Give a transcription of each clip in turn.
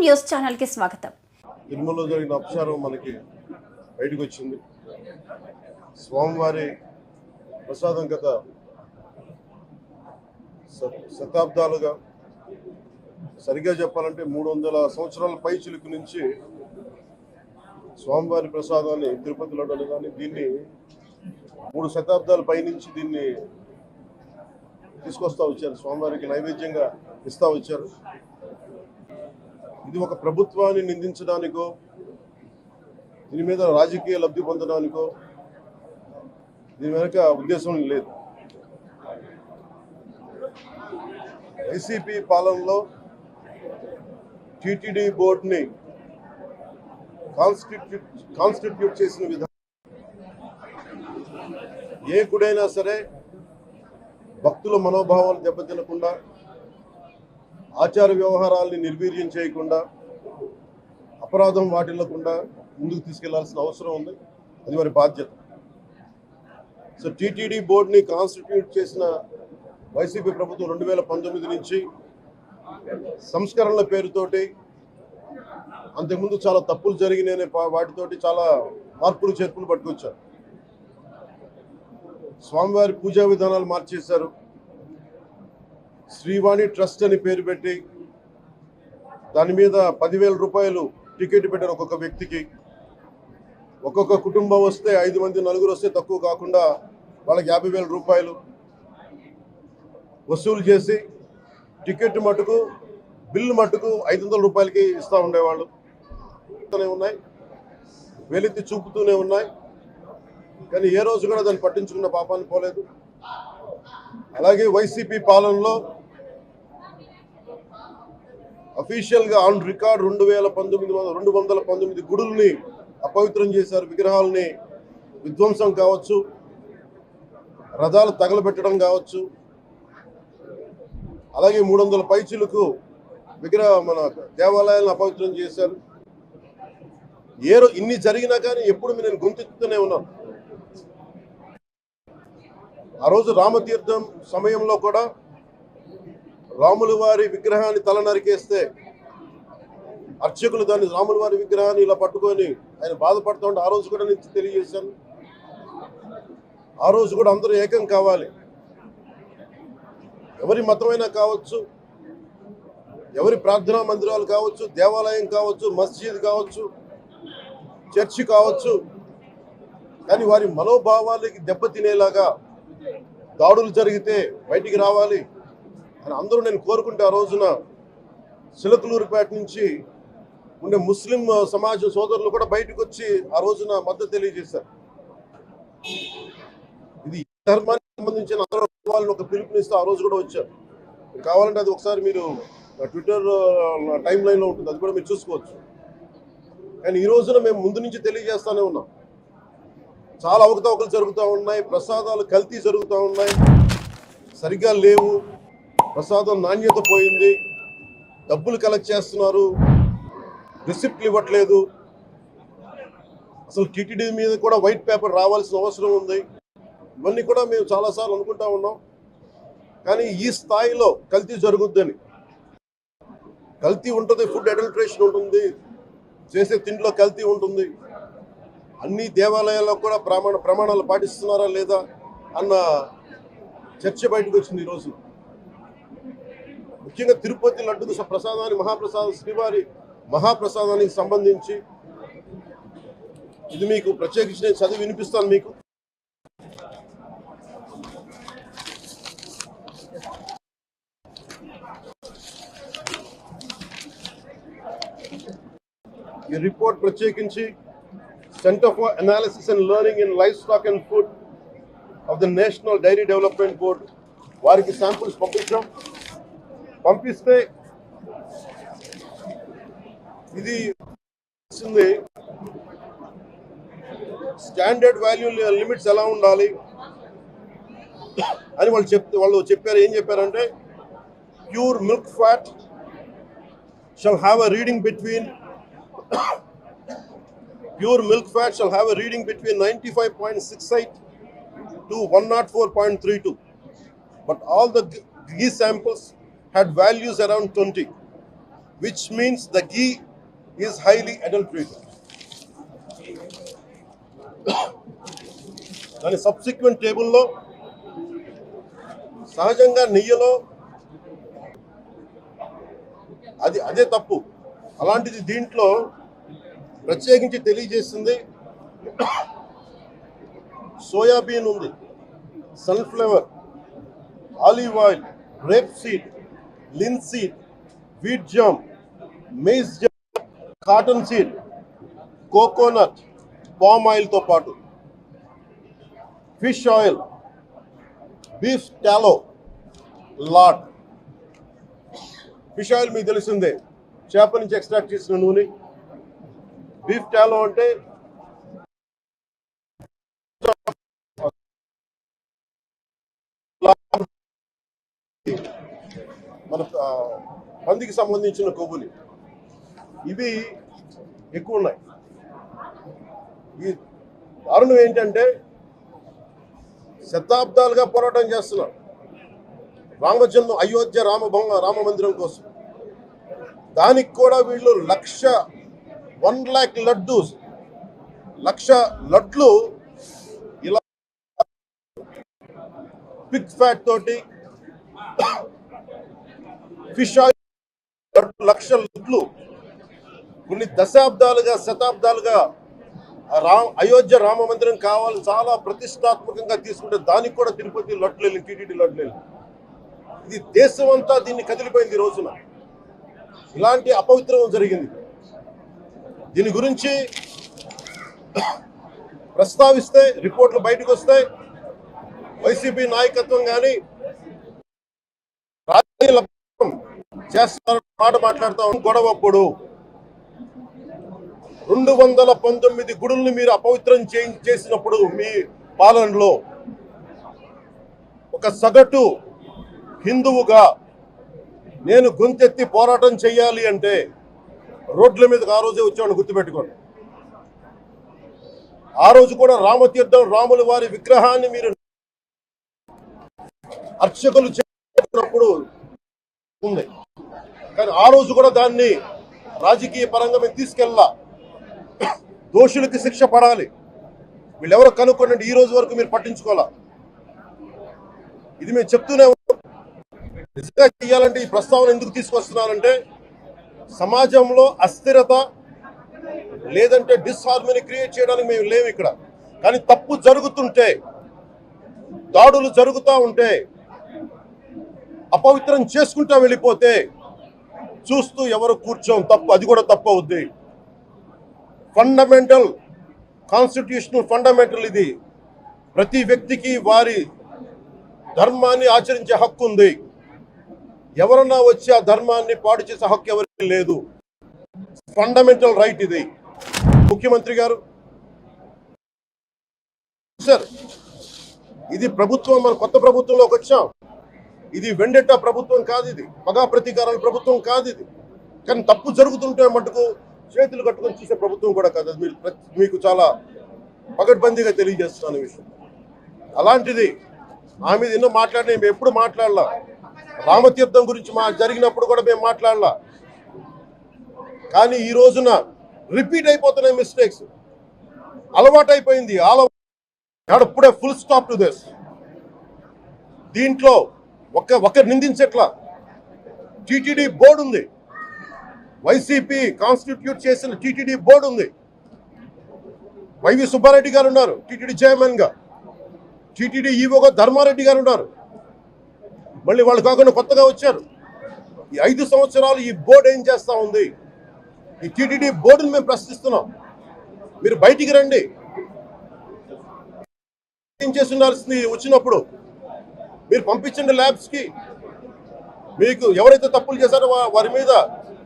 News channel కి స్వాగతం. తిరుమలలో జరిగిన అపచారం మనకి బయటకు వచ్చింది. స్వామివారి ప్రసాదం గత శతాబ్దాలుగా, సరిగ్గా చెప్పాలంటే 300 సంవత్సరాల పై చిలుకు నుంచి స్వామివారి ప్రసాదాన్ని తిరుపతిలో కానీ దీన్ని 3 శతాబ్దాల పై నుంచి దీన్ని తీసుకొస్తా వచ్చారు. స్వామివారికి నైవేద్యంగా ఇస్తా వచ్చారు. ఇది ఒక ప్రభుత్వాన్ని నిందించడానికో, దీని మీద రాజకీయ లబ్ధి పొందడానికో దీని వెనక ఉద్దేశం లేదు. వైసీపీ పాలనలో టీటీడీ బోర్డుని కాన్స్టిట్యూట్ చేసిన విధానం, ఏ గుడైనా సరే భక్తుల మనోభావాలు దెబ్బతినకుండా, ఆచార వ్యవహారాల్ని నిర్వీర్యం చేయకుండా, అపరాధం వాటిల్లకుండా ముందుకు తీసుకెళ్లాల్సిన అవసరం ఉంది. అది వారి బాధ్యత. సో టీటీడీ బోర్డుని కాన్స్టిట్యూట్ చేసిన వైసీపీ ప్రభుత్వం 2019 నుంచి సంస్కరణల పేరుతోటి, అంతకుముందు చాలా తప్పులు జరిగినాయనే వాటితోటి చాలా మార్పులు చేర్పులు పట్టుకొచ్చారు. స్వామివారి పూజా విధానాలు మార్చేశారు. శ్రీవాణి ట్రస్ట్ అని పేరు పెట్టి దాని మీద 10,000 రూపాయలు టికెట్ పెట్టారు ఒక్కొక్క వ్యక్తికి. ఒక్కొక్క కుటుంబం వస్తే 5 మంది, 4 వస్తే తక్కువ కాకుండా వాళ్ళకి 50,000 రూపాయలు వసూలు చేసి టికెట్ మటుకు, బిల్లు మటుకు 500 రూపాయలకి ఇస్తూ ఉండేవాళ్ళు. ఉన్నాయి, వెలితి చూపుతూనే ఉన్నాయి. కానీ ఏ రోజు కూడా దాన్ని పట్టించుకున్న పాపాన్ని పోలేదు. అలాగే వైసీపీ పాలనలో అఫీషియల్గా ఆన్ రికార్డ్ 219 గుడుల్ని అపవిత్రం చేశారు. విగ్రహాలని విధ్వంసం కావచ్చు, రథాలు తగలబెట్టడం కావచ్చు, అలాగే 300 పైచిలకు మన దేవాలయాలను అపవిత్రం చేశారు. ఇన్ని జరిగినా కానీ ఎప్పుడు నేను గొంతెత్తుతూనే ఉన్నాను. ఆ రోజు రామతీర్థం సమయంలో కూడా రాముల వారి విగ్రహాన్ని తల నరికేస్తే అర్చకులు దాన్ని, రాముల వారి విగ్రహాన్ని ఇలా పట్టుకొని ఆయన బాధపడుతూ ఉంటే ఆ రోజు కూడా నేను తెలియజేశాను. ఆ రోజు కూడా అందరూ ఏకం కావాలి. ఎవరి మతమైనా కావచ్చు, ఎవరి ప్రార్థనా మందిరాలు కావచ్చు, దేవాలయం కావచ్చు, మస్జిద్ కావచ్చు, చర్చి కావచ్చు, కానీ వారి మనోభావాలకి దెబ్బతినేలాగా దాడులు జరిగితే బయటికి రావాలి అని అందరూ నేను కోరుకుంటే, ఆ రోజున సిలకలూరుపేట నుంచి ఉండే ముస్లిం సమాజ సోదరులు కూడా బయటకు వచ్చి ఆ రోజున మద్దతు తెలియజేశారు. ఇది ధర్మానికి సంబంధించిన అందరూ వాళ్ళని ఒక పిలుపునిస్తూ ఆ రోజు కూడా వచ్చారు. కావాలంటే అది ఒకసారి మీరు ట్విట్టర్ టైం లైన్లో ఉంటుంది, అది కూడా మీరు చూసుకోవచ్చు. కానీ ఈ రోజున మేము ముందు నుంచి తెలియజేస్తూనే ఉన్నాం. చాలా అవకతవకలు జరుగుతూ ఉన్నాయి, ప్రసాదాలు కల్తీ జరుగుతూ ఉన్నాయి, సరిగ్గా లేవు, ప్రసాదం నాణ్యత పోయింది, డబ్బులు కలెక్ట్ చేస్తున్నారు, రిసిప్ట్లు ఇవ్వట్లేదు. అసలు టీటీడీ మీద కూడా వైట్ పేపర్ రావాల్సిన అవసరం ఉంది. ఇవన్నీ కూడా మేము చాలాసార్లు అనుకుంటా ఉన్నాం. కానీ ఈ స్థాయిలో కల్తీ జరుగుద్దని, కల్తీ ఉంటుంది, ఫుడ్ అడల్ట్రేషన్ ఉంటుంది, చేసే తిండిలో కల్తీ ఉంటుంది, అన్ని దేవాలయాల్లో కూడా ప్రమాణాలు పాటిస్తున్నారా లేదా అన్న చర్చ బయటకు వచ్చింది ఈరోజు. ముఖ్యంగా తిరుపతి లడ్డు ప్రసాదాన్ని, మహాప్రసాదం, శ్రీవారి మహాప్రసాదానికి సంబంధించి ఇది మీకు ప్రత్యేకించి నేను చదివి వినిపిస్తాను మీకు. ఈ రిపోర్ట్ ప్రత్యేకించి centre for analysis and learning in livestock and food of the national dairy development board వారికి శాంపుల్స్ పంపిస్తే ఇది స్టాండర్డ్ వాల్యూ లిమిట్స్ ఎలా ఉండాలి అని వాళ్ళు చెప్పారు. ఏం చెప్పారంటే, pure milk fat shall have a reading between pure milk fat shall have a reading between 95.68 to 104.32, but all the ghee samples had values around 20. which means the ghee is highly adulterated. దాని subsequent టేబుల్లో సహజంగా నెయ్యిలో అదే తప్పు. అలాంటిది దీంట్లో ప్రత్యేకించి తెలియజేసింది సోయాబీన్ ఉంది, sunflower, olive oil, rapeseed, linseed, wheat germ, maize germ, cottonseed, coconut, palm ఆయిల్తో పాటు fish oil, beef tallow, lard. Fish oil మీకు తెలిసిందే, చేప నుంచి ఎక్స్ట్రాక్ట్ చేసిన నూనె. బీఫ్ టాలో అంటే మన పందికి సంబంధించిన కొవ్వుని. ఇవి ఎక్కువ ఉన్నాయి. ఈ దారుణం ఏంటంటే శతాబ్దాలుగా పోరాటం చేస్తున్నారు రామజన్మ అయోధ్య రామ మందిరం కోసం. దానికి కూడా వీళ్ళు 1 lakh లడ్డూస్, 1,00,000 లడ్లు ఇలా పిగ్ ఫ్యాట్ తోటి ఫిష్ ఆయిల్ 1,00,000 లడ్లు కొన్ని దశాబ్దాలుగా శతాబ్దాలుగా అయోధ్య రామ మందిరం కావాలి చాలా ప్రతిష్టాత్మకంగా తీసుకుంటే దానికి కూడా తిరుపతి లడ్లు వెళ్ళి, టీటీడీ లడ్లు వెళ్ళి. ఇది దేశం అంతా దీన్ని కదిలిపోయింది. ఈ రోజున ఇలాంటి అపవిత్రం జరిగింది. దీని గురించి ప్రస్తావిస్తే రిపోర్ట్లు బయటకు వస్తాయి. వైసీపీ నాయకత్వం కానీ రాజకీయ చేస్తున్న మాట మాట్లాడుతూ గొడవప్పుడు 219 గుడుల్ని మీరు అపవిత్రం చేసినప్పుడు మీ పాలనలో ఒక సగటు హిందువుగా నేను గొంతెత్తి పోరాటం చేయాలి అంటే రోడ్ల మీదకి ఆ రోజే వచ్చామని గుర్తుపెట్టుకోండి. ఆ రోజు కూడా రామతీర్థం రాముల వారి విగ్రహాన్ని మీరు అర్చకులు చేసినప్పుడు ఉంది, కానీ ఆ రోజు కూడా దాన్ని రాజకీయ పరంగా మేము తీసుకెళ్ళా. దోషులకి శిక్ష పడాలి. వీళ్ళెవరో కనుక్కోండి, ఈ రోజు వరకు మీరు పట్టించుకోవాలా. ఇది మేము చెప్తూనే ఉన్నాం. నిజంగా చేయాలంటే ఈ ప్రస్తావన ఎందుకు తీసుకొస్తున్నానంటే సమాజంలో అస్థిరత లేదంటే డిస్హార్మనీ క్రియేట్ చేయడానికి మేము లేవు ఇక్కడ. కానీ తప్పు జరుగుతుంటే, దాడులు జరుగుతూ ఉంటే, అపవిత్రం చేసుకుంటా వెళ్ళిపోతే చూస్తూ ఎవరు కూర్చోం. తప్పు, అది కూడా తప్పు అవుద్ది. ఫండమెంటల్ కాన్స్టిట్యూషనల్ ఫండమెంటల్ ఇది. ప్రతి వ్యక్తికి వారి ధర్మాన్ని ఆచరించే హక్కు ఉంది. ఎవరన్నా వచ్చి ఆ ధర్మాన్ని పాడు చేసే హక్కు ఎవరికి లేదు. ఫండమెంటల్ రైట్ ఇది. ముఖ్యమంత్రి గారు సార్, ఇది ప్రభుత్వం, మన కొత్త ప్రభుత్వంలోకి వచ్చాం. ఇది వెండెట్టా ప్రభుత్వం కాదు, ఇది పగా ప్రతీకారాల ప్రభుత్వం కాదు ఇది. కానీ తప్పు జరుగుతుంటే మటుకు చేతులు కట్టుకొని చూసే ప్రభుత్వం కూడా కాదు. అది మీకు చాలా పగడ్బందీగా తెలియజేస్తున్నాను విషయం. అలాంటిది ఆ మీద ఎన్నో మాట్లాడినా మేము ఎప్పుడు మాట్లాడలా. రామతీర్థం గురించి జరిగినప్పుడు కూడా మేము మాట్లాడలా. కానీ ఈ రోజున రిపీట్ అయిపోతున్నాయి మిస్టేక్స్. అలవాటైపోయింది. ఇప్పుడే ఫుల్ స్టాప్ టు దిస్. దీంట్లో ఒకరు నిందించట్లా. టీటీడీ బోర్డు ఉంది, వైసీపీ కాన్స్టిట్యూట్ చేసిన టీటీడీ బోర్డు ఉంది. వైవి సుబ్బారెడ్డి గారు ఉన్నారు టీటీడీ చైర్మన్ గా. టీటీడీ ఈవోగా ధర్మారెడ్డి గారు ఉన్నారు. మళ్ళీ వాళ్ళు కాకుండా కొత్తగా వచ్చారు. ఈ 5 సంవత్సరాలు ఈ బోర్డు ఏం చేస్తా ఉంది? ఈ టీటీడీ బోర్డుని మేము ప్రశ్నిస్తున్నాం. మీరు బయటికి రండి. ఏం చేసి ఉండాల్సింది వచ్చినప్పుడు మీరు పంపించండి ల్యాబ్స్కి. మీకు ఎవరైతే తప్పులు చేశారో వారి మీద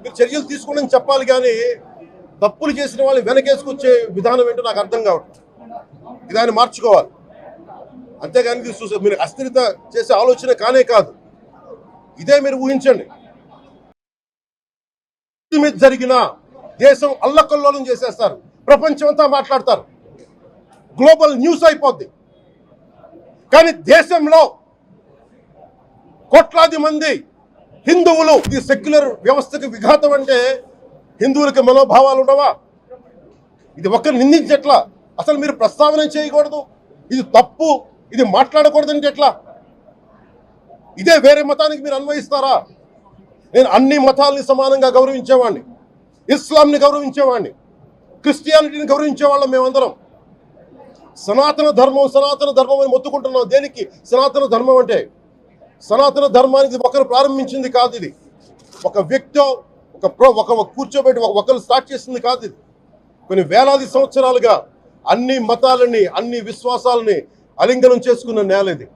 మీరు చర్యలు తీసుకోండి చెప్పాలి. కానీ తప్పులు చేసిన వాళ్ళని వెనకేసుకొచ్చే విధానం ఏంటో నాకు అర్థం కావట్లేదు. దాన్ని మార్చుకోవాలి. అంతేగాని మీరు అస్థిరత చేసే ఆలోచన కానే కాదు. ఇదే మీరు ఊహించండి. మీద జరిగిన దేశం అల్లకల్లోలం చేసేస్తారు. ప్రపంచం అంతా మాట్లాడతారు. గ్లోబల్ న్యూస్ అయిపోద్ది. కానీ దేశంలో కోట్లాది మంది హిందువులు ఈ సెక్యులర్ వ్యవస్థకు విఘాతం అంటే హిందువులకి మనోభావాలు ఉండవా? ఇది ఒక్కరు నిందించట్లా, అసలు మీరు ప్రస్తావన చేయకూడదు, ఇది తప్పు, ఇది మాట్లాడకూడదంటే ఎట్లా? ఇదే వేరే మతానికి మీరు అన్వయిస్తారా? నేను అన్ని మతాలని సమానంగా గౌరవించేవాడిని, ఇస్లాంని గౌరవించేవాడిని, క్రిస్టియానిటీని గౌరవించేవాళ్ళం మేమందరం. సనాతన ధర్మం అని మొత్తుకుంటున్నాం. దేనికి సనాతన ధర్మం అంటే? సనాతన ధర్మానికి ఒకరు ప్రారంభించింది కాదు, ఇది ఒక వ్యక్తి ఒక కూర్చోబెట్టి ఒకరు స్టార్ట్ చేసింది కాదు. ఇది కొన్ని వేలాది సంవత్సరాలుగా అన్ని మతాలని, అన్ని విశ్వాసాలని అలింగనం చేసుకున్న నేల ఇది.